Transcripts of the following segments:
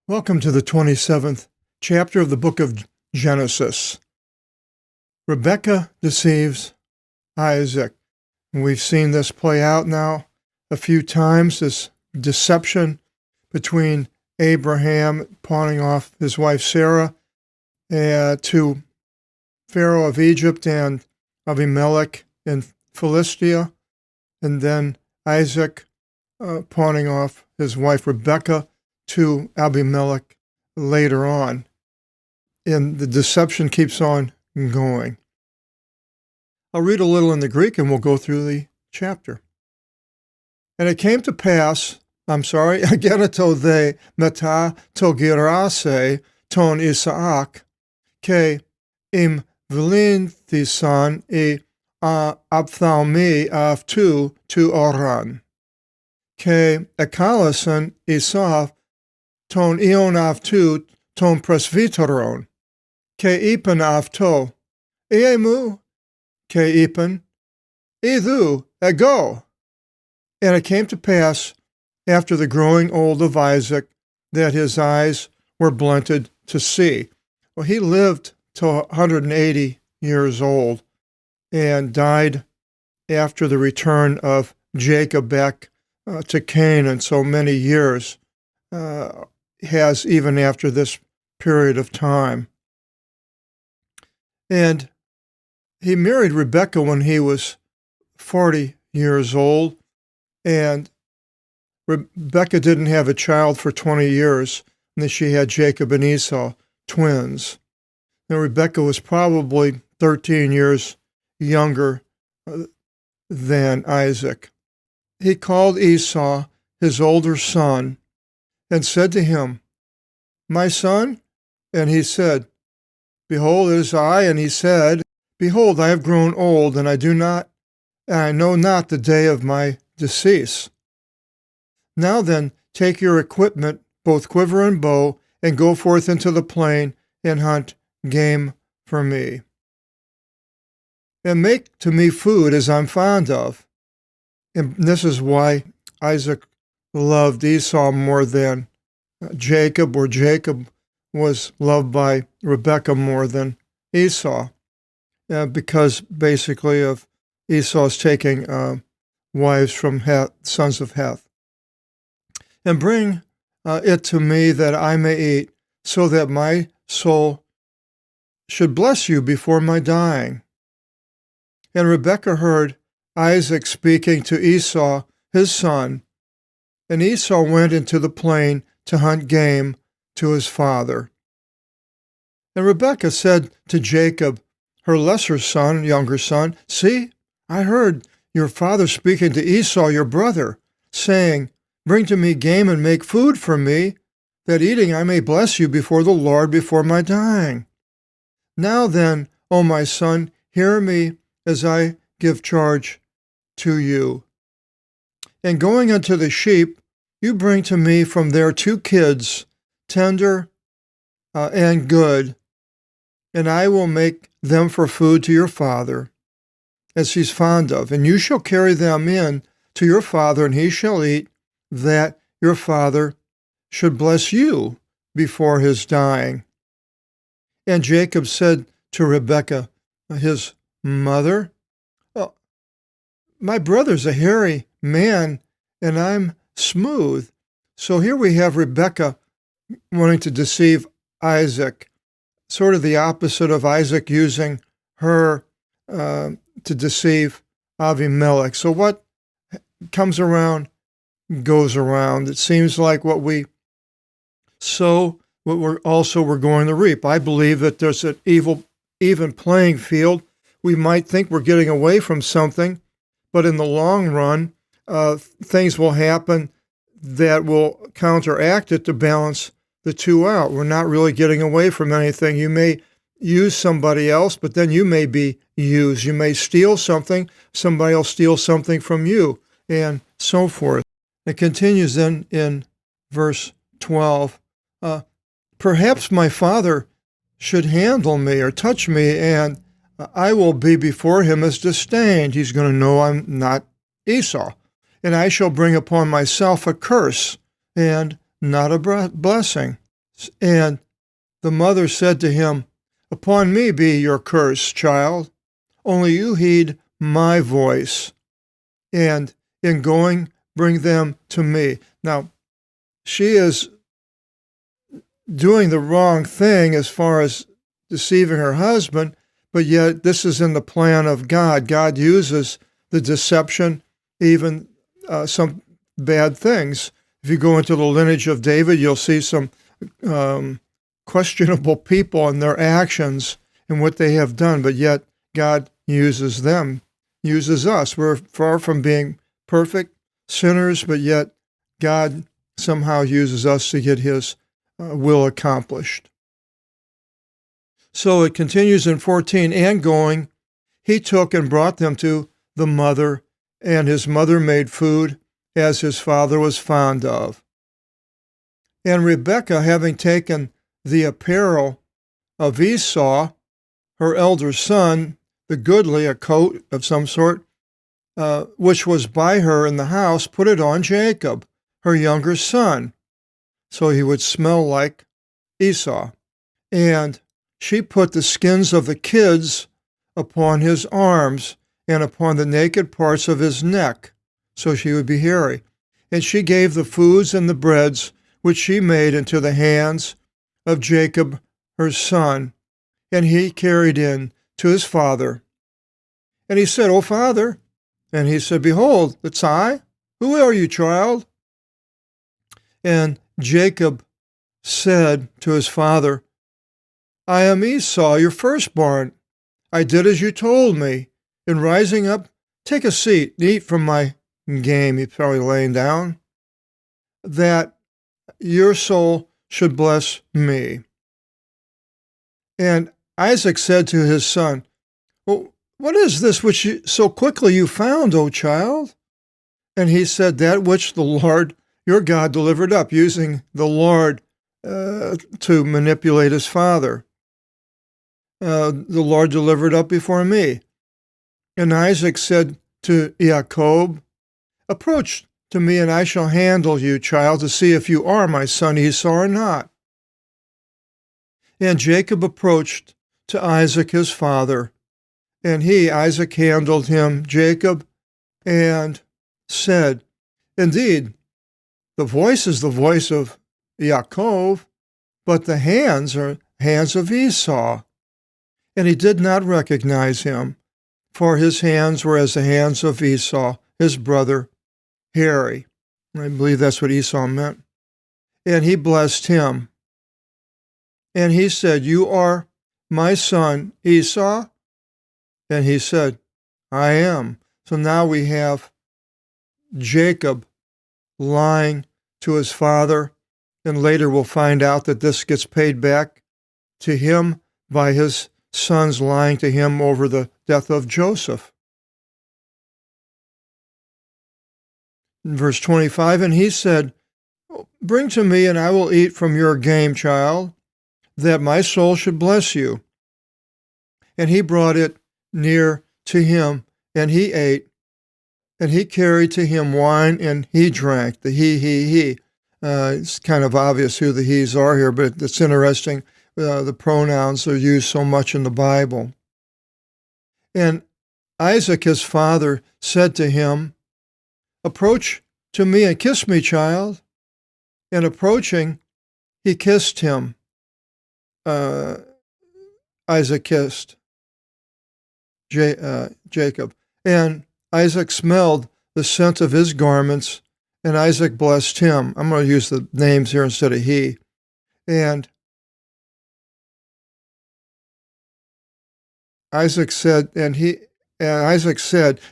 Welcome to the 27th chapter of the book of Genesis. Rebekah deceives Isaac. And we've seen this play out now a few times, this deception between Abraham pawning off his wife Sarah to Pharaoh of Egypt and Abimelech in Philistia, and then Isaac pawning off his wife Rebekah to Abimelech later on. And the deception keeps on going. I'll read a little in the Greek and we'll go through the chapter. And it came to pass, ageneto they meta to girase ton Isaac, ke im vlinthisan e aphthalmi aftu to oran, ke ekalasan Esau ton ion aftu ton presbyteron, ke ipen afto, eemu, ke ipen, edu, ego. And it came to pass, after the growing old of Isaac, that his eyes were blunted to see. Well, he lived till 180 years old and died after the return of Jacob back to Canaan, so many years. Has even after this period of time. And he married Rebekah when he was 40 years old, and Rebekah didn't have a child for 20 years, and then she had Jacob and Esau, twins. Now Rebekah was probably 13 years younger than Isaac. He called Esau his older son, and said to him, My son? And he said, Behold, it is I. And he said, Behold, I have grown old, and I know not the day of my decease. Now then, take your equipment, both quiver and bow, and go forth into the plain, and hunt game for me. And make to me food as I'm fond of. And this is why Isaac loved Esau more than Jacob, or Jacob was loved by Rebekah more than Esau, because basically of Esau's taking wives from sons of Heth. And bring it to me that I may eat, so that my soul should bless you before my dying. And Rebekah heard Isaac speaking to Esau, his son, and Esau went into the plain to hunt game to his father. And Rebekah said to Jacob, her lesser son, younger son, See, I heard your father speaking to Esau, your brother, saying, Bring to me game and make food for me, that eating I may bless you before the Lord before my dying. Now then, O my son, hear me as I give charge to you. And going unto the sheep, you bring to me from there 2 kids, tender and good, and I will make them for food to your father, as he's fond of. And you shall carry them in to your father, and he shall eat, that your father should bless you before his dying. And Jacob said to Rebekah, his mother, My brother's a hairy man, and I'm smooth. So here we have Rebekah wanting to deceive Isaac, sort of the opposite of Isaac using her to deceive Abimelech. So what comes around goes around. It seems like what we sow, what we're going to reap. I believe that there's an even playing field. We might think we're getting away from something, but in the long run, things will happen that will counteract it to balance the two out. We're not really getting away from anything. You may use somebody else, but then you may be used. You may steal something, somebody will steal something from you, and so forth. It continues then in verse 12. Perhaps my father should handle me or touch me, and I will be before him as disdained. He's going to know I'm not Esau. And I shall bring upon myself a curse and not a blessing. And the mother said to him, "Upon me be your curse, child. Only you heed my voice, and in going, bring them to me." Now, she is doing the wrong thing as far as deceiving her husband, but yet this is in the plan of God. God uses the deception, even some bad things. If you go into the lineage of David, you'll see some questionable people and their actions and what they have done, but yet God uses them, uses us. We're far from being perfect sinners, but yet God somehow uses us to get his will accomplished. So it continues in 14, and going, he took and brought them to the mother, and his mother made food as his father was fond of. And Rebekah, having taken the apparel of Esau, her elder son, the goodly, a coat of some sort, which was by her in the house, put it on Jacob, her younger son, so he would smell like Esau. And she put the skins of the kids upon his arms and upon the naked parts of his neck, so she would be hairy. And she gave the foods and the breads which she made into the hands of Jacob her son, and he carried in to his father. And he said, "O father," and he said, "Behold, it's I. Who are you, child?" And Jacob said to his father, "I am Esau, your firstborn. I did as you told me. In rising up, take a seat and eat from my game," he's probably laying down, "that your soul should bless me." And Isaac said to his son, "Well, what is this which so quickly you found, O child?" And he said, "That which the Lord your God delivered up," using the Lord to manipulate his father. "The Lord delivered up before me." And Isaac said to Jacob, "Approach to me, and I shall handle you, child, to see if you are my son Esau or not." And Jacob approached to Isaac his father, and Isaac, handled him, Jacob, and said, "Indeed, the voice is the voice of Yaakov, but the hands are hands of Esau." And he did not recognize him, for his hands were as the hands of Esau, his brother, hairy. I believe that's what Esau meant. And he blessed him. And he said, "You are my son Esau?" And he said, "I am." So now we have Jacob lying to his father, and later we'll find out that this gets paid back to him by his sons lying to him over the death of Joseph. In verse 25, and he said, "Bring to me, and I will eat from your game, child, that my soul should bless you." And he brought it near to him, and he ate, and he carried to him wine, and he drank. The he. It's kind of obvious who the he's are here, but it's interesting. The pronouns are used so much in the Bible. And Isaac, his father, said to him, "Approach to me and kiss me, child." And approaching, he kissed him. Isaac kissed Jacob. And Isaac smelled the scent of his garments, and Isaac blessed him. I'm going to use the names here instead of he. And Isaac said,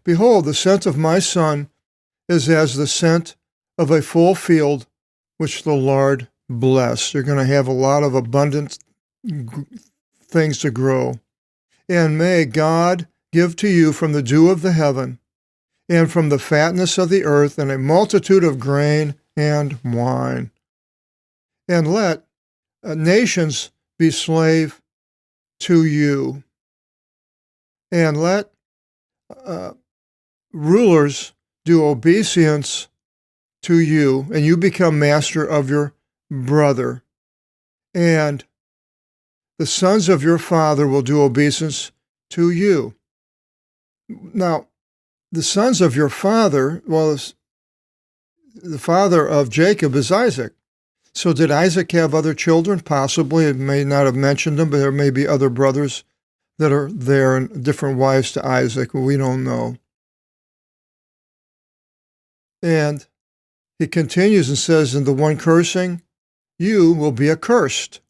"Behold, the scent of my son is as the scent of a full field which the Lord blessed." You're going to have a lot of abundant things to grow. "And may God give to you from the dew of the heaven, and from the fatness of the earth, and a multitude of grain and wine. And let nations be slave to you. And let rulers do obeisance to you, and you become master of your brother." and the sons of your father will do obeisance to you. Now, the sons of your father, well, the father of Jacob is Isaac. So did Isaac have other children? Possibly. It may not have mentioned them, but there may be other brothers that are there and different wives to Isaac. We don't know. And he continues and says, and the one cursing you will be accursed,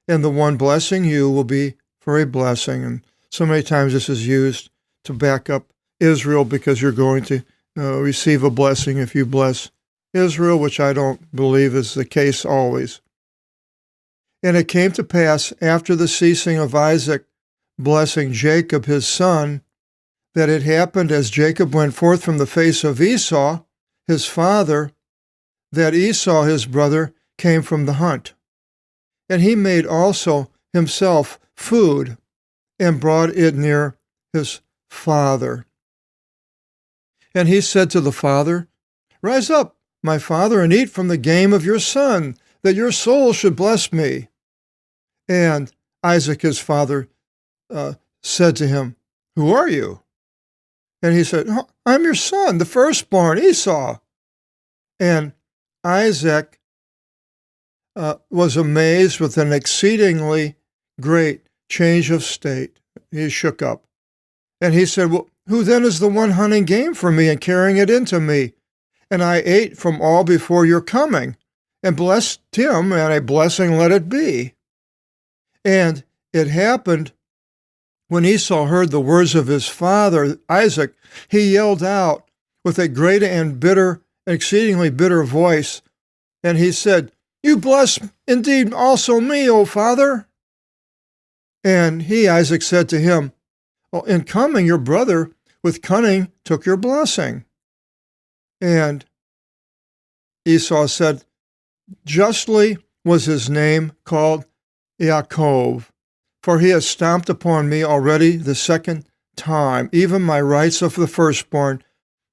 and the one blessing you will be for a blessing. And so many times this is used to back up Israel, because you're going to receive a blessing if you bless Israel, which I don't believe is the case always. And it came to pass after the ceasing of Isaac blessing Jacob his son, that it happened as Jacob went forth from the face of Esau, his father, that Esau his brother came from the hunt. And he made also himself food, and brought it near his father. And he said to the father, Rise up, my father, and eat from the game of your son, that your soul should bless me. And Isaac his father said to him, Who are you? And he said, I'm your son, the firstborn, Esau. And Isaac was amazed with an exceedingly great change of state. He shook up. And he said, Well, who then is the one hunting game for me and carrying it into me? And I ate from all before your coming, and blessed him, and a blessing let it be. And it happened, when Esau heard the words of his father, Isaac, he yelled out with a great and bitter, exceedingly bitter voice, and he said, You bless indeed also me, O father. And he, Isaac, said to him, In coming, your brother with cunning took your blessing. And Esau said, Justly was his name called Yaakov, for he has stomped upon me already the second time. Even my rights of the firstborn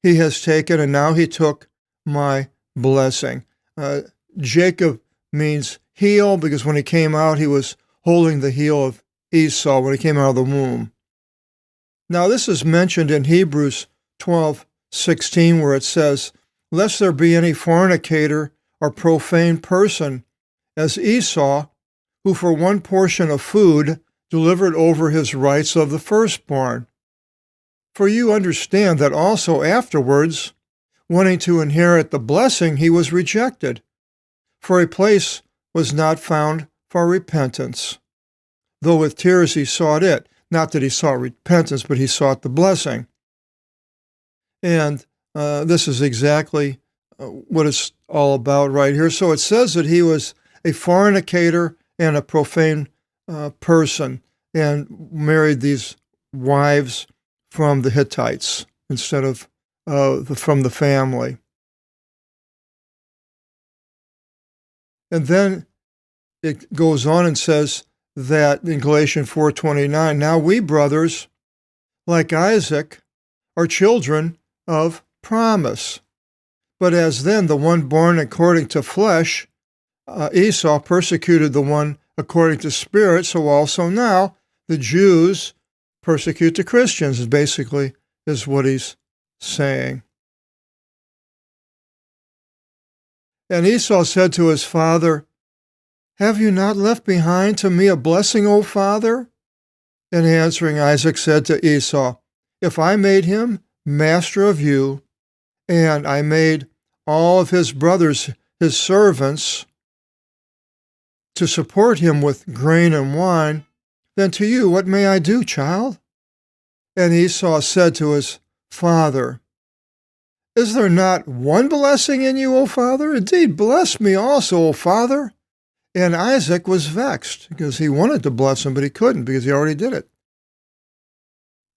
he has taken, and now he took my blessing. Jacob means heel, because when he came out, he was holding the heel of Esau when he came out of the womb. Now, this is mentioned in Hebrews 12:16, where it says, Lest there be any fornicator or profane person, as Esau, who for one portion of food delivered over his rights of the firstborn. For you understand that also afterwards, wanting to inherit the blessing, he was rejected, for a place was not found for repentance. Though with tears he sought it, not that he sought repentance, but he sought the blessing. And this is exactly what it's all about right here. So it says that he was a fornicator and a profane person, and married these wives from the Hittites instead of from the family. And then it goes on and says that in Galatians 4:29, Now we, brothers, like Isaac, are children of promise. But as then the one born according to flesh, Esau, persecuted the one according to spirit, so also now the Jews persecute the Christians, basically is what he's saying. And Esau said to his father, Have you not left behind to me a blessing, O father? And answering, Isaac said to Esau, If I made him master of you, and I made all of his brothers his servants, to support him with grain and wine, then to you what may I do, child? And Esau said to his father, Is there not one blessing in you, O father? Indeed, bless me also, O father. And Isaac was vexed, because he wanted to bless him, but he couldn't, because he already did it.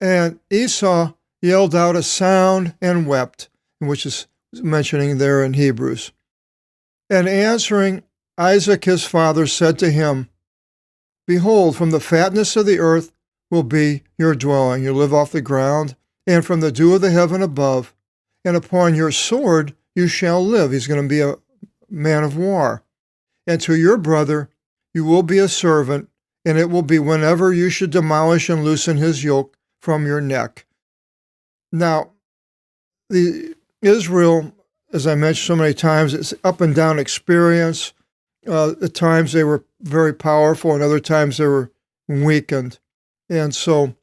And Esau yelled out a sound and wept, which is mentioning there in Hebrews. And answering, Isaac his father said to him, Behold, from the fatness of the earth will be your dwelling. You live off the ground, and from the dew of the heaven above, and upon your sword you shall live. He's going to be a man of war. And to your brother you will be a servant, and it will be whenever you should demolish and loosen his yoke from your neck. Now, Israel, as I mentioned so many times, it's up and down experience. At times they were very powerful, and other times they were weakened. And so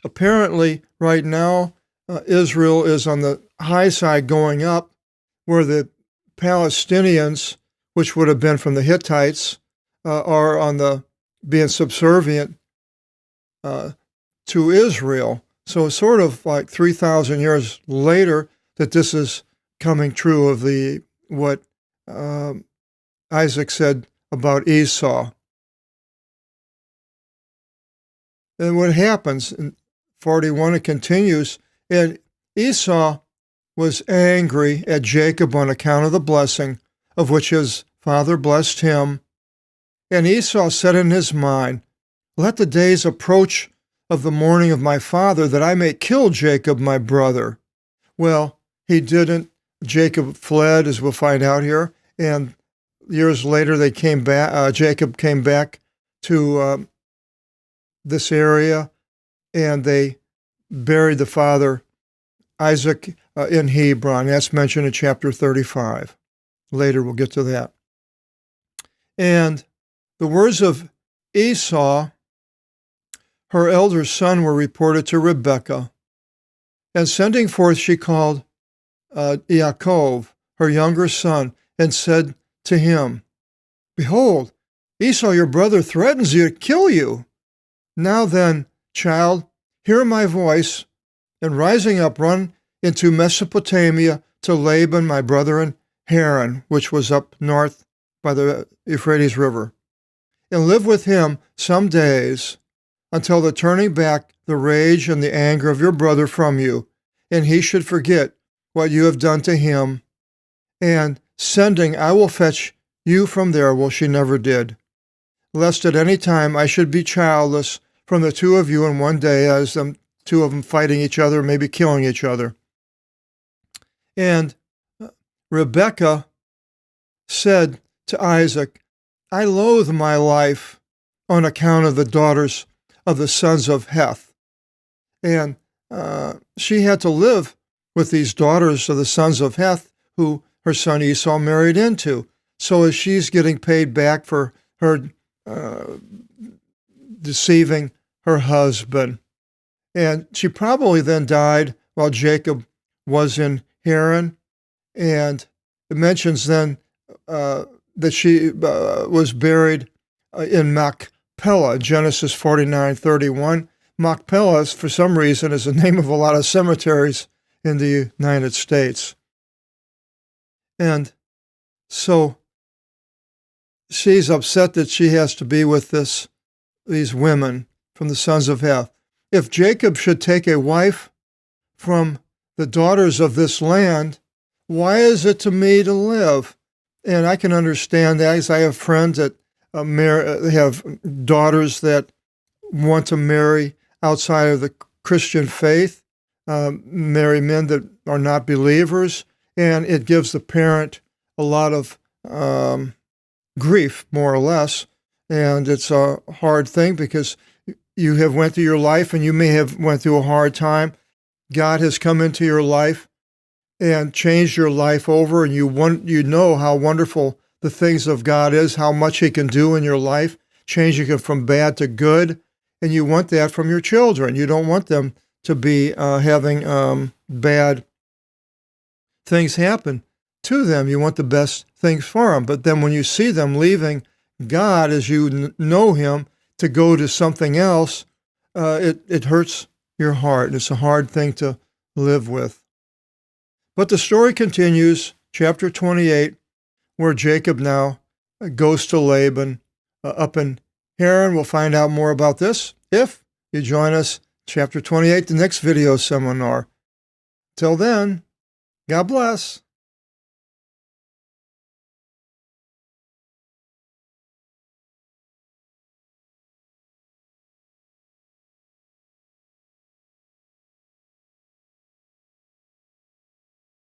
apparently right now, Israel is on the high side going up, where the Palestinians, which would have been from the Hittites, are on the being subservient to Israel. So it's sort of like 3,000 years later that this is coming true of what Isaac said about Esau. And what happens in 41, it continues, and Esau was angry at Jacob on account of the blessing of which his father blessed him. And Esau said in his mind, let the days approach of the mourning of my father, that I may kill Jacob my brother. Well, he didn't. Jacob fled, as we'll find out here, and years later they came back. Jacob came back to this area, and they buried the father Isaac in Hebron. That's mentioned in chapter 35. Later we'll get to that. And the words of Esau, her elder son, were reported to Rebekah. And sending forth, she called Yaakov, her younger son, and said to him, behold, Esau your brother threatens you to kill you. Now then, child, hear my voice, and rising up, run into Mesopotamia to Laban my brother in Haran, which was up north by the Euphrates River, and live with him some days, until the turning back the rage and the anger of your brother from you, and he should forget what you have done to him, and sending, I will fetch you from there. Well, she never did, lest at any time I should be childless from the two of you in one day, as the two of them fighting each other, maybe killing each other. And Rebekah said to Isaac, I loathe my life on account of the daughters of the sons of Heth. And she had to live with these daughters of the sons of Heth, who her son Esau married into. So as she's getting paid back for her deceiving her husband. And she probably then died while Jacob was in Haran. And it mentions then that she was buried in Machpelah, Genesis 49:31. Machpelah, for some reason, is the name of a lot of cemeteries in the United States. And so she's upset that she has to be with these women from the sons of Heth. If Jacob should take a wife from the daughters of this land, why is it to me to live? And I can understand that, because I have friends that have daughters that want to marry outside of the Christian faith, marry men that are not believers, and it gives the parent a lot of grief, more or less, and it's a hard thing because you have went through your life and you may have went through a hard time. God has come into your life and changed your life over, and you know how wonderful the things of God is, how much He can do in your life, changing it from bad to good, and you want that from your children. You don't want them to be having bad things happen to them. You want the best things for them. But then when you see them leaving God as you know Him to go to something else, it hurts your heart. It's a hard thing to live with. But the story continues, chapter 28, where Jacob now goes to Laban up in Haran. We'll find out more about this if you join us, chapter 28, the next video seminar. Till then, God bless.